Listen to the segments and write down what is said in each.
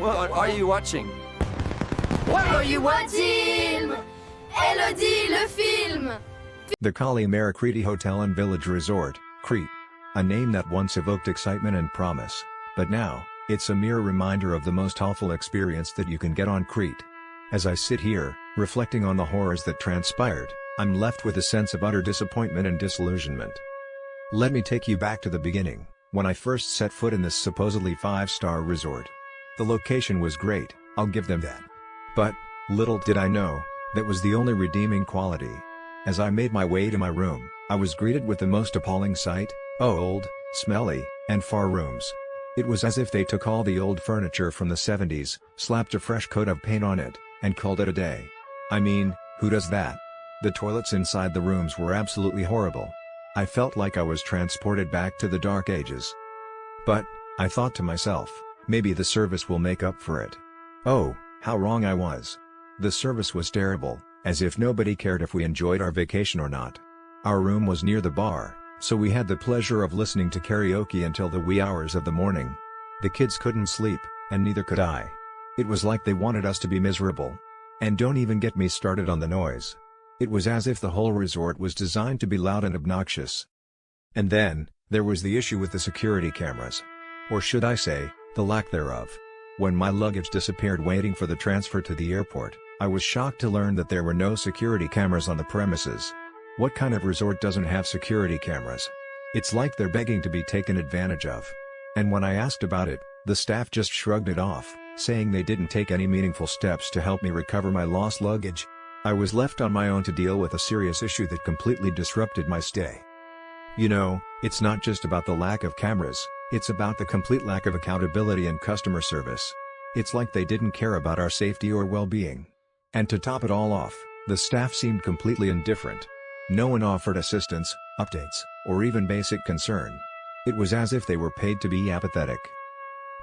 What are you watching? What are you watching? Elodie, le film! The Kalimera Kriti Hotel and Village Resort, Crete. A name that once evoked excitement and promise, but now, it's a mere reminder of the most awful experience that you can get on Crete. As I sit here, reflecting on the horrors that transpired, I'm left with a sense of utter disappointment and disillusionment. Let me take you back to the beginning, when I first set foot in this supposedly 5-star resort. The location was great, I'll give them that. But, little did I know, that was the only redeeming quality. As I made my way to my room, I was greeted with the most appalling sight: old, smelly, and far rooms. It was as if they took all the old furniture from the 70s, slapped a fresh coat of paint on it, and called it a day. I mean, who does that? The toilets inside the rooms were absolutely horrible. I felt like I was transported back to the dark ages. But, I thought to myself, maybe the service will make up for it. Oh, how wrong I was. The service was terrible, as if nobody cared if we enjoyed our vacation or not. Our room was near the bar, so we had the pleasure of listening to karaoke until the wee hours of the morning. The kids couldn't sleep, and neither could I. It was like they wanted us to be miserable. And don't even get me started on the noise. It was as if the whole resort was designed to be loud and obnoxious. And then, there was the issue with the security cameras. Or should I say, the lack thereof. When my luggage disappeared waiting for the transfer to the airport, I was shocked to learn that there were no security cameras on the premises. What kind of resort doesn't have security cameras? It's like they're begging to be taken advantage of. And when I asked about it, the staff just shrugged it off, saying they didn't take any meaningful steps to help me recover my lost luggage. I was left on my own to deal with a serious issue that completely disrupted my stay. You know, it's not just about the lack of cameras, it's about the complete lack of accountability and customer service. It's like they didn't care about our safety or well-being. And to top it all off, the staff seemed completely indifferent. No one offered assistance, updates, or even basic concern. It was as if they were paid to be apathetic.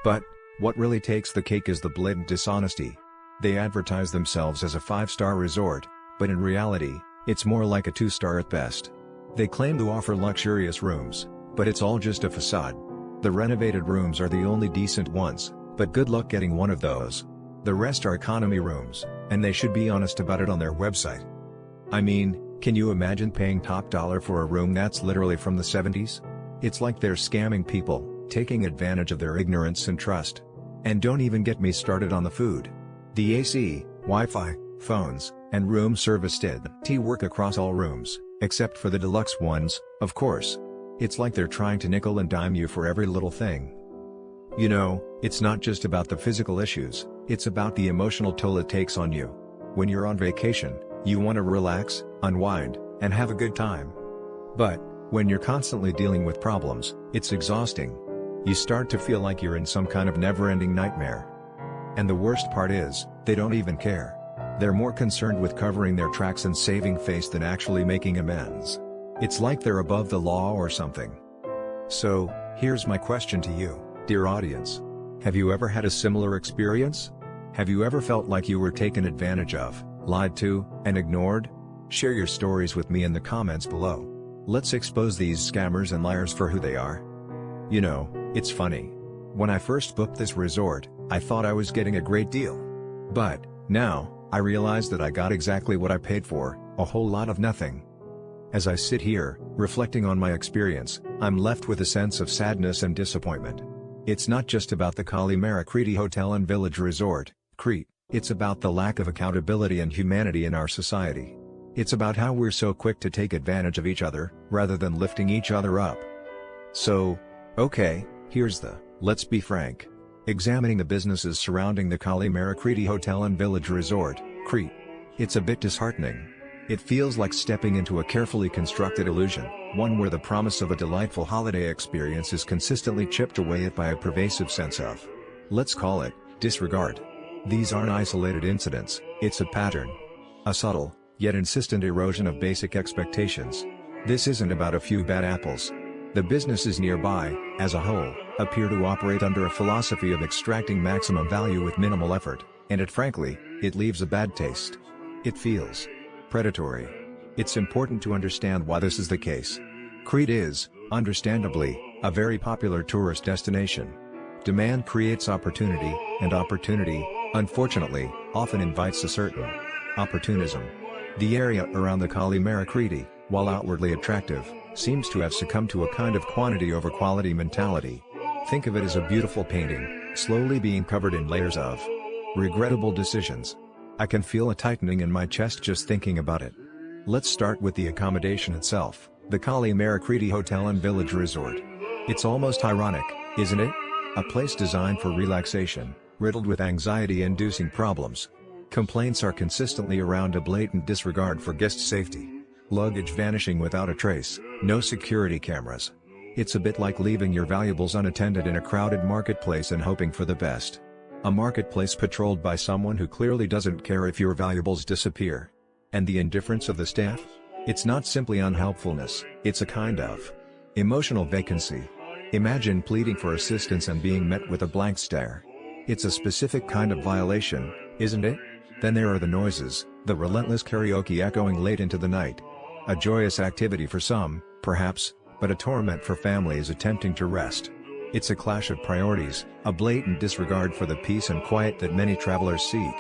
But, what really takes the cake is the blatant dishonesty. They advertise themselves as a 5-star resort, but in reality, it's more like a 2-star at best. They claim to offer luxurious rooms, but it's all just a facade. The renovated rooms are the only decent ones, but good luck getting one of those. The rest are economy rooms, and they should be honest about it on their website. I mean, can you imagine paying top dollar for a room that's literally from the 70s? It's like they're scamming people, taking advantage of their ignorance and trust. And don't even get me started on the food. The AC, Wi-Fi, phones, and room service did work across all rooms, except for the deluxe ones, of course. It's like they're trying to nickel and dime you for every little thing. You know, it's not just about the physical issues, it's about the emotional toll it takes on you. When you're on vacation, you want to relax, unwind, and have a good time. But, when you're constantly dealing with problems, it's exhausting. You start to feel like you're in some kind of never-ending nightmare. And the worst part is, they don't even care. They're more concerned with covering their tracks and saving face than actually making amends. It's like they're above the law or something. So, here's my question to you, dear audience. Have you ever had a similar experience? Have you ever felt like you were taken advantage of, lied to, and ignored? Share your stories with me in the comments below. Let's expose these scammers and liars for who they are. You know, it's funny. When I first booked this resort, I thought I was getting a great deal. But, now, I realize that I got exactly what I paid for, a whole lot of nothing. As I sit here, reflecting on my experience, I'm left with a sense of sadness and disappointment. It's not just about the Kalimera Kriti Hotel and Village Resort, Crete, it's about the lack of accountability and humanity in our society. It's about how we're so quick to take advantage of each other, rather than lifting each other up. So, okay, here's the, let's be frank. Examining the businesses surrounding the Kalimera Kriti Hotel and Village Resort, Crete. It's a bit disheartening. It feels like stepping into a carefully constructed illusion, one where the promise of a delightful holiday experience is consistently chipped away at by a pervasive sense of, let's call it, disregard. These aren't isolated incidents, it's a pattern. A subtle, yet insistent erosion of basic expectations. This isn't about a few bad apples. The businesses nearby, as a whole, appear to operate under a philosophy of extracting maximum value with minimal effort, and it leaves a bad taste. It feels predatory. It's important to understand why this is the case. Crete is, understandably, a very popular tourist destination. Demand creates opportunity, and opportunity, unfortunately, often invites a certain opportunism. The area around the Kalimera Kriti, while outwardly attractive, seems to have succumbed to a kind of quantity over quality mentality. Think of it as a beautiful painting, slowly being covered in layers of regrettable decisions. I can feel a tightening in my chest just thinking about it. Let's start with the accommodation itself, the Kalimera Kriti Hotel and Village Resort. It's almost ironic, isn't it? A place designed for relaxation, riddled with anxiety-inducing problems. Complaints are consistently around a blatant disregard for guest safety. Luggage vanishing without a trace, no security cameras. It's a bit like leaving your valuables unattended in a crowded marketplace and hoping for the best. A marketplace patrolled by someone who clearly doesn't care if your valuables disappear. And the indifference of the staff? It's not simply unhelpfulness, it's a kind of emotional vacancy. Imagine pleading for assistance and being met with a blank stare. It's a specific kind of violation, isn't it? Then there are the noises, the relentless karaoke echoing late into the night. A joyous activity for some, perhaps, but a torment for families attempting to rest. It's a clash of priorities, a blatant disregard for the peace and quiet that many travelers seek.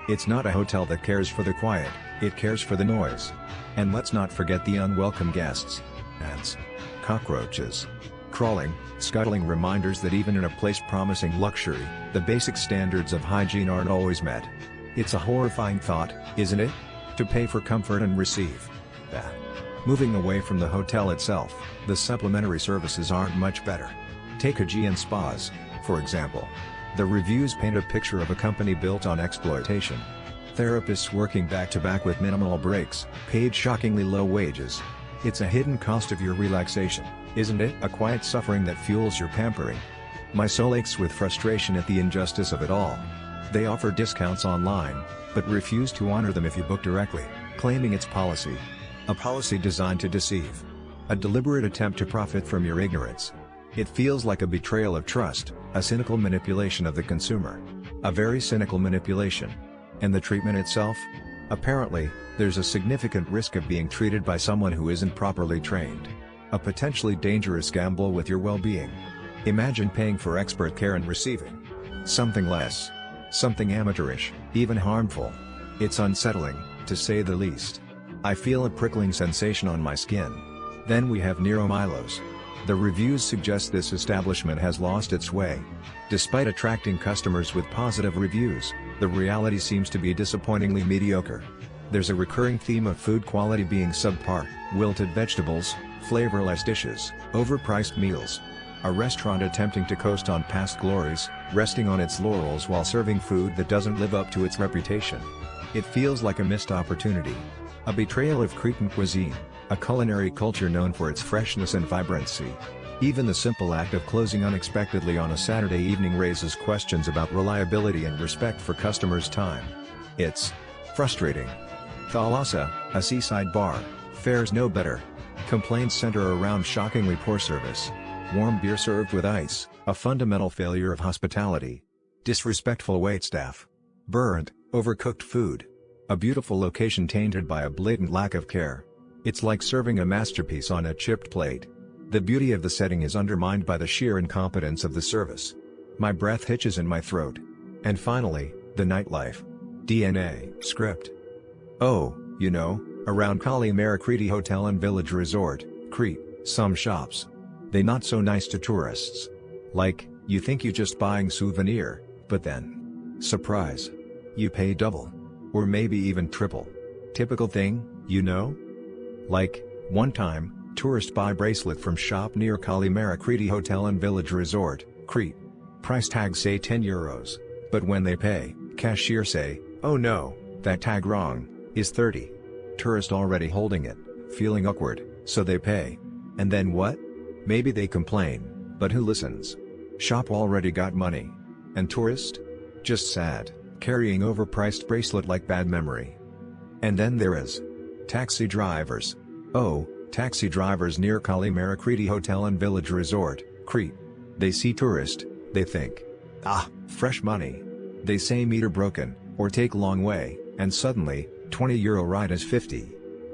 It's not a hotel that cares for the quiet, it cares for the noise. And let's not forget the unwelcome guests. Ants. Cockroaches. Crawling, scuttling reminders that even in a place promising luxury, the basic standards of hygiene aren't always met. It's a horrifying thought, isn't it? To pay for comfort and receive that. Moving away from the hotel itself, the supplementary services aren't much better. Take Aegean spas, for example. The reviews paint a picture of a company built on exploitation. Therapists working back-to-back with minimal breaks, paid shockingly low wages. It's a hidden cost of your relaxation, isn't it? A quiet suffering that fuels your pampering. My soul aches with frustration at the injustice of it all. They offer discounts online, but refuse to honor them if you book directly, claiming it's policy. A policy designed to deceive. A deliberate attempt to profit from your ignorance. It feels like a betrayal of trust, a cynical manipulation of the consumer. A very cynical manipulation. And the treatment itself? Apparently, there's a significant risk of being treated by someone who isn't properly trained. A potentially dangerous gamble with your well-being. Imagine paying for expert care and receiving something less. Something amateurish, even harmful. It's unsettling, to say the least. I feel a prickling sensation on my skin. Then we have Nero Milo's. The reviews suggest this establishment has lost its way. Despite attracting customers with positive reviews, the reality seems to be disappointingly mediocre. There's a recurring theme of food quality being subpar, wilted vegetables, flavorless dishes, overpriced meals. A restaurant attempting to coast on past glories, resting on its laurels while serving food that doesn't live up to its reputation. It feels like a missed opportunity. A betrayal of Cretan cuisine, a culinary culture known for its freshness and vibrancy. Even the simple act of closing unexpectedly on a Saturday evening raises questions about reliability and respect for customers' time. It's frustrating. Thalassa, a seaside bar, fares no better. Complaints center around shockingly poor service. Warm beer served with ice, a fundamental failure of hospitality. Disrespectful waitstaff. Burnt, overcooked food. A beautiful location tainted by a blatant lack of care. It's like serving a masterpiece on a chipped plate. The beauty of the setting is undermined by the sheer incompetence of the service. My breath hitches in my throat. And finally, the nightlife. DNA script. Oh, you know, around Kalimera Kriti Hotel and Village Resort, Crete, some shops. They not so nice to tourists. Like, you think you just buying souvenir, but then, surprise, you pay double. Or maybe even triple. Typical thing, you know? Like, one time, tourist buy bracelet from shop near Kalimera Kriti Hotel and Village Resort, Crete. Price tag say €10, but when they pay, cashier say, oh no, that tag wrong, is 30. Tourist already holding it, feeling awkward, so they pay. And then what? Maybe they complain, but who listens? Shop already got money. And tourist? Just sad, carrying overpriced bracelet like bad memory. And then there is taxi drivers. Oh, taxi drivers near Kalimera Kriti Hotel and Village Resort, Crete. They see tourist, they think, ah, fresh money. They say meter broken, or take long way, and suddenly, €20 ride is 50.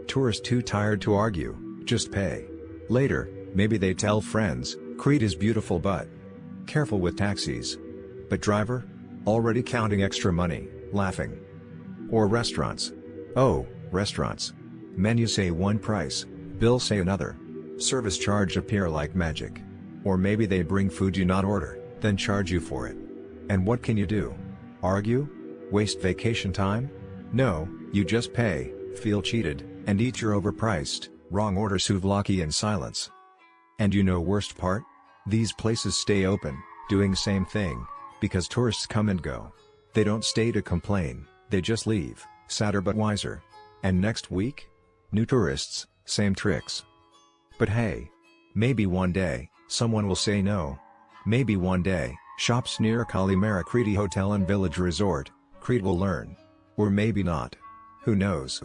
Tourist too tired to argue, just pay. Later, maybe they tell friends, Crete is beautiful but Careful with taxis. But driver? Already counting extra money, laughing. Or restaurants. Oh, restaurants. Menu say one price, bill say another. Service charge appear like magic. Or maybe they bring food you not order, then charge you for it. And what can you do? Argue? Waste vacation time? No, you just pay, feel cheated, and eat your overpriced, wrong order souvlaki in silence. And you know worst part? These places stay open, doing same thing, because tourists come and go. They don't stay to complain, they just leave, sadder but wiser. And next week? New tourists, same tricks. But hey, maybe one day, someone will say no. Maybe one day, shops near Kalimera Kriti Hotel and Village Resort, Crete will learn. Or maybe not. Who knows?